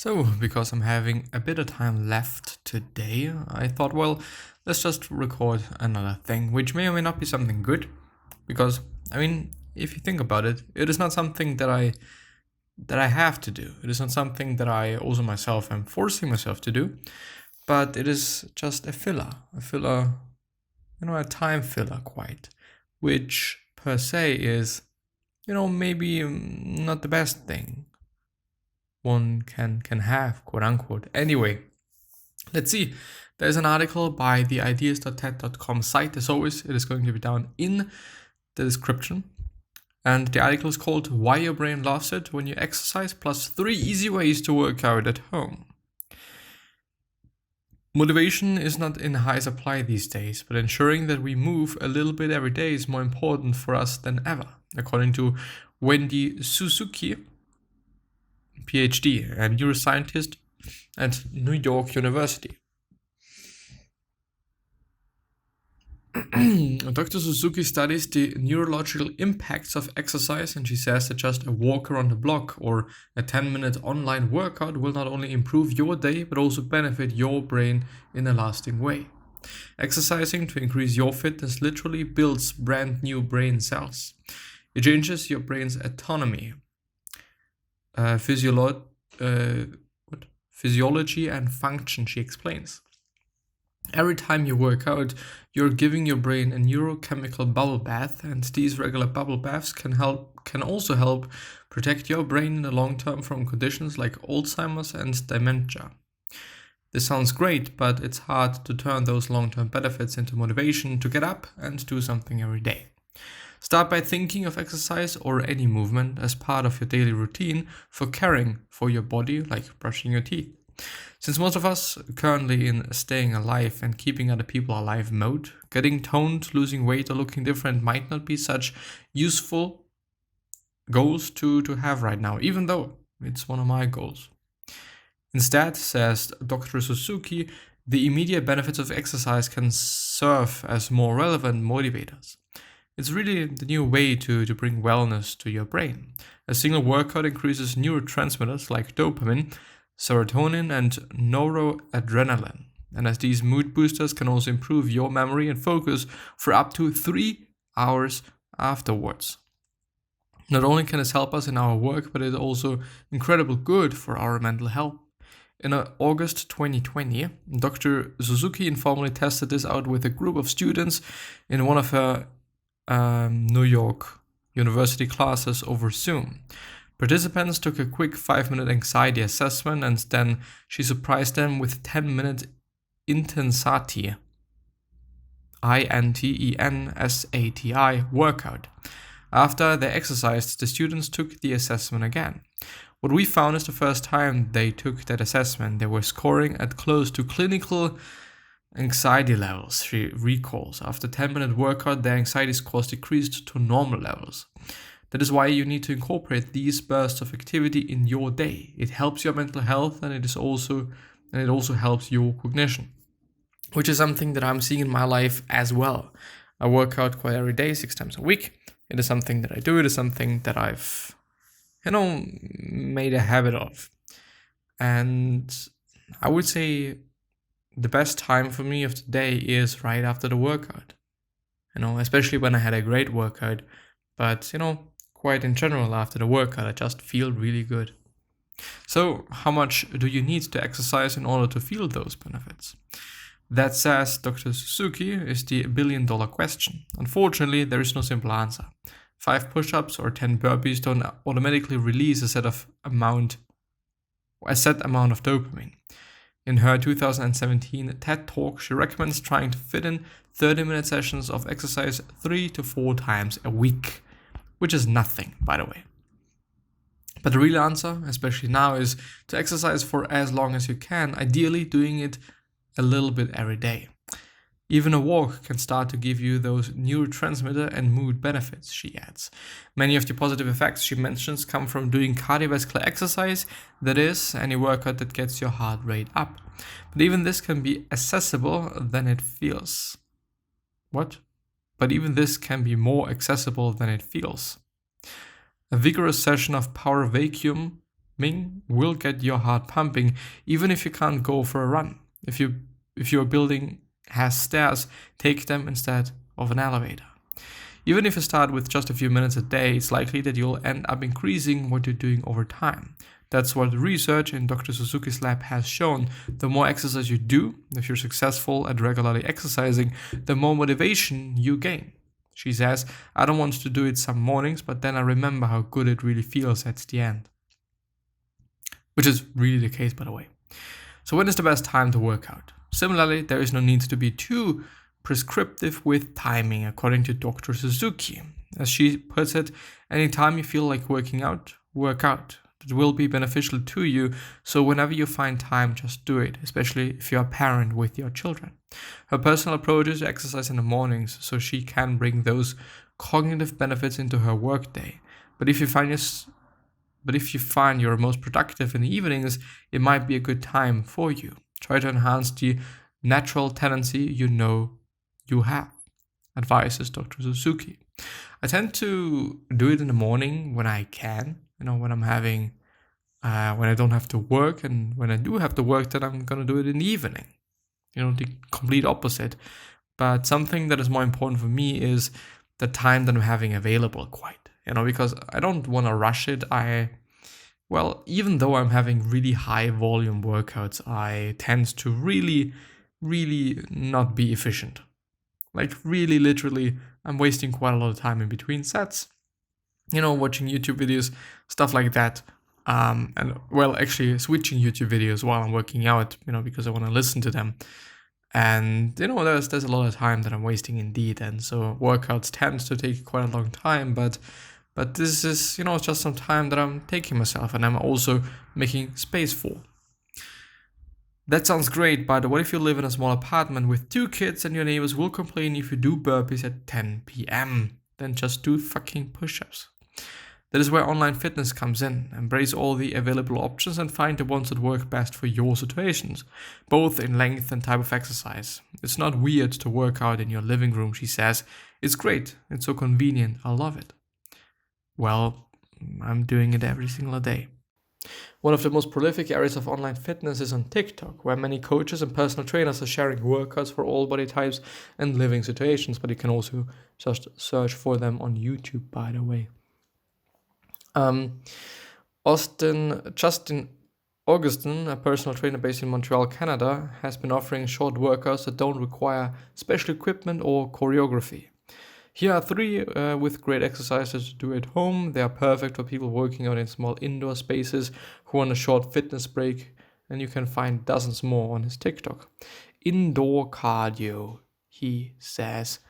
So, because I'm having a bit of time left today, I thought, well, let's just record another thing, which may or may not be something good. Because, if you think about it, it is not something that I have to do. It is not something that I also myself am forcing myself to do, but it is just a time filler quite, which per se is, maybe not the best thing one can have, quote unquote. Anyway, let's see. There's an article by the ideas.ted.com site. As always, it is going to be down in the description. And the article is called Why Your Brain Loves It When You Exercise Plus 3 Easy Ways to Work Out at Home. Motivation is not in high supply these days, but ensuring that we move a little bit every day is more important for us than ever, according to Wendy Suzuki, PhD, a neuroscientist at New York University. Dr. Suzuki studies the neurological impacts of exercise, and she says that just a walk around the block or a 10-minute online workout will not only improve your day, but also benefit your brain in a lasting way. Exercising to increase your fitness literally builds brand new brain cells. It changes your brain's autonomy, physiology and function, she explains. Every time you work out, you're giving your brain a neurochemical bubble bath, and these regular bubble baths can also help protect your brain in the long term from conditions like Alzheimer's and dementia. This sounds great, but it's hard to turn those long-term benefits into motivation to get up and do something every day. Start by thinking of exercise or any movement as part of your daily routine for caring for your body, like brushing your teeth. Since most of us are currently in staying alive and keeping other people alive mode, getting toned, losing weight, or looking different might not be such useful goals to have right now, even though it's one of my goals. Instead, says Dr. Suzuki, the immediate benefits of exercise can serve as more relevant motivators. It's really the new way to bring wellness to your brain. A single workout increases neurotransmitters like dopamine, serotonin, and noradrenaline. And as these mood boosters can also improve your memory and focus for up to 3 hours afterwards. Not only can this help us in our work, but it's also incredibly good for our mental health. In August 2020, Dr. Suzuki informally tested this out with a group of students in one of her New York University classes over Zoom. Participants took a quick 5-minute anxiety assessment, and then she surprised them with 10-minute intensati, INTENSATI workout. After they exercised, the students took the assessment again. What we found is the first time they took that assessment, they were scoring at close to clinical anxiety levels, she recalls. After 10-minute workout, their anxiety scores decreased to normal levels. That is why you need to incorporate these bursts of activity in your day. It helps your mental health, and it also helps your cognition, which is something that I'm seeing in my life as well. I work out quite every day, 6 times a week. It is something that I do. It is something that I've, made a habit of. And I would say the best time for me of the day is right after the workout. Especially when I had a great workout. But, quite in general, after the workout, I just feel really good. So, how much do you need to exercise in order to feel those benefits? That, says Dr. Suzuki, is the billion-dollar question. Unfortunately, there is no simple answer. 5 push-ups or 10 burpees don't automatically release a set amount of dopamine. In her 2017 TED Talk, she recommends trying to fit in 30-minute sessions of exercise 3 to 4 times a week, which is nothing, by the way. But the real answer, especially now, is to exercise for as long as you can, ideally doing it a little bit every day. Even a walk can start to give you those neurotransmitter and mood benefits, she adds. Many of the positive effects she mentions come from doing cardiovascular exercise, that is, any workout that gets your heart rate up. But even this can be accessible than it feels. What? But even this can be more accessible than it feels. A vigorous session of power vacuum will get your heart pumping, even if you can't go for a run. If your building has stairs, take them instead of an elevator. Even if you start with just a few minutes a day, it's likely that you'll end up increasing what you're doing over time. That's what the research in Dr. Suzuki's lab has shown. The more exercise you do, if you're successful at regularly exercising, the more motivation you gain. She says, I don't want to do it some mornings, but then I remember how good it really feels at the end. Which is really the case, by the way. So when is the best time to work out? Similarly, there is no need to be too prescriptive with timing, according to Dr. Suzuki. As she puts it, anytime you feel like working out, work out. It will be beneficial to you, so whenever you find time, just do it, especially if you're a parent with your children. Her personal approach is to exercise in the mornings, so she can bring those cognitive benefits into her workday. But if you find you're most productive in the evenings, it might be a good time for you. Try to enhance the natural tendency you know you have, advises Dr. Suzuki. I tend to do it in the morning when I can, when I'm having, when I don't have to work, and when I do have to work, then I'm going to do it in the evening. The complete opposite. But something that is more important for me is the time that I'm having available because I don't want to rush it. Even though I'm having really high volume workouts, I tend to really, really not be efficient. Really, literally, I'm wasting quite a lot of time in between sets, watching YouTube videos, stuff like that. Actually switching YouTube videos while I'm working out, because I want to listen to them. And, there's a lot of time that I'm wasting indeed. And so workouts tend to take quite a long time, but this is, just some time that I'm taking myself and I'm also making space for. That sounds great, but what if you live in a small apartment with 2 kids and your neighbors will complain if you do burpees at 10 p.m.? Then just do fucking push-ups. That is where online fitness comes in. Embrace all the available options and find the ones that work best for your situations, both in length and type of exercise. It's not weird to work out in your living room, she says. It's great. It's so convenient. I love it. Well, I'm doing it every single day. One of the most prolific areas of online fitness is on TikTok, where many coaches and personal trainers are sharing workouts for all body types and living situations, but you can also just search for them on YouTube, by the way. Justin Augustin, a personal trainer based in Montreal, Canada, has been offering short workouts that don't require special equipment or choreography. Here are 3 with great exercises to do at home. They are perfect for people working out in small indoor spaces who want a short fitness break, and you can find dozens more on his TikTok. Indoor cardio, he says.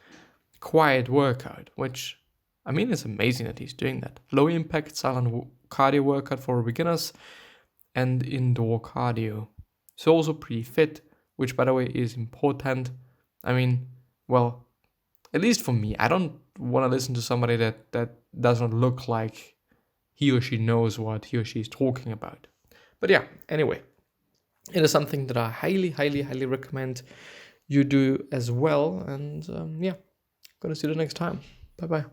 Quiet workout, which, it's amazing that he's doing that. Low impact silent cardio workout for beginners and indoor cardio. So also pretty fit, which by the way is important. At least for me, I don't want to listen to somebody that does not look like he or she knows what he or she is talking about. But yeah, anyway, it is something that I highly, highly, highly recommend you do as well. And gonna see you the next time. Bye-bye.